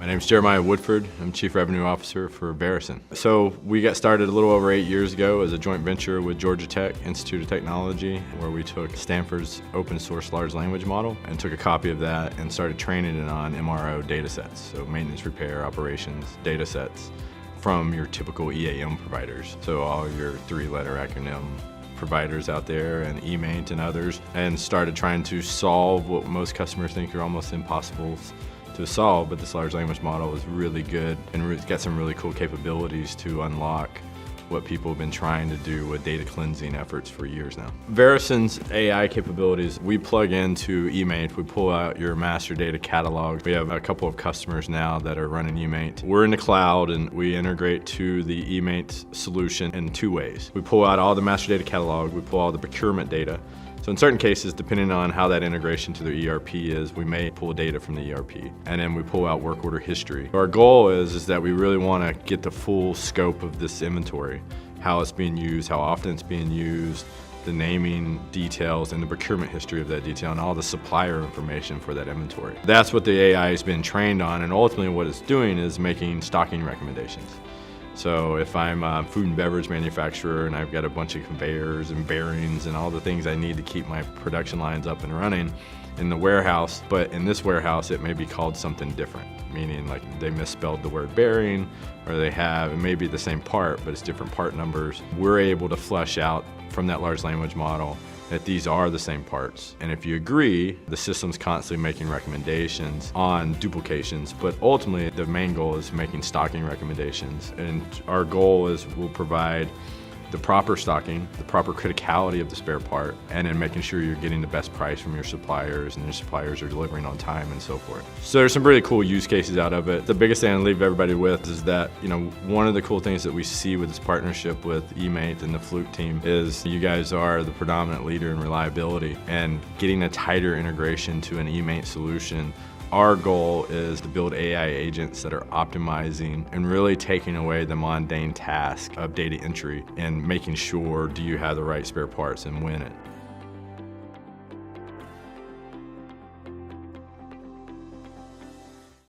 My name's Jeremiah Woodford. I'm Chief Revenue Officer for Verusen. So we got started a little over 8 years ago as a joint venture with Georgia Tech Institute of Technology, where we took Stanford's open source large language model and took a copy of that and started training it on MRO data sets, so maintenance, repair, operations data sets from your typical EAM providers. So all your 3-letter acronym providers out there and eMaint and others, and started trying to solve what most customers think are almost impossible to solve, but this large language model is really good and it's got some really cool capabilities to unlock what people have been trying to do with data cleansing efforts for years now. Verusen's AI capabilities, we plug into eMaint, we pull out your master data catalog. We have a couple of customers now that are running eMaint. We're in the cloud and we integrate to the eMaint solution in 2 ways. We pull out all the master data catalog, we pull all the procurement data. So in certain cases, depending on how that integration to their ERP is, we may pull data from the ERP, and then we pull out work order history. Our goal is that we really want to get the full scope of this inventory, how it's being used, how often it's being used, the naming details and the procurement history of that detail, and all the supplier information for that inventory. That's what the AI has been trained on, and ultimately what it's doing is making stocking recommendations. So if I'm a food and beverage manufacturer and I've got a bunch of conveyors and bearings and all the things I need to keep my production lines up and running in the warehouse, but in this warehouse it may be called something different, meaning like they misspelled the word bearing, or it may be the same part, but it's different part numbers. We're able to flesh out from that large language model that these are the same parts. And if you agree, the system's constantly making recommendations on duplications, but ultimately the main goal is making stocking recommendations. And our goal is we'll provide the proper stocking, the proper criticality of the spare part, and then making sure you're getting the best price from your suppliers and your suppliers are delivering on time and so forth. So there's some really cool use cases out of it. The biggest thing I leave everybody with is that, one of the cool things that we see with this partnership with eMaint and the Fluke team is you guys are the predominant leader in reliability, and getting a tighter integration to an eMaint solution. Our goal is to build AI agents that are optimizing and really taking away the mundane task of data entry and making sure do you have the right spare parts and when it.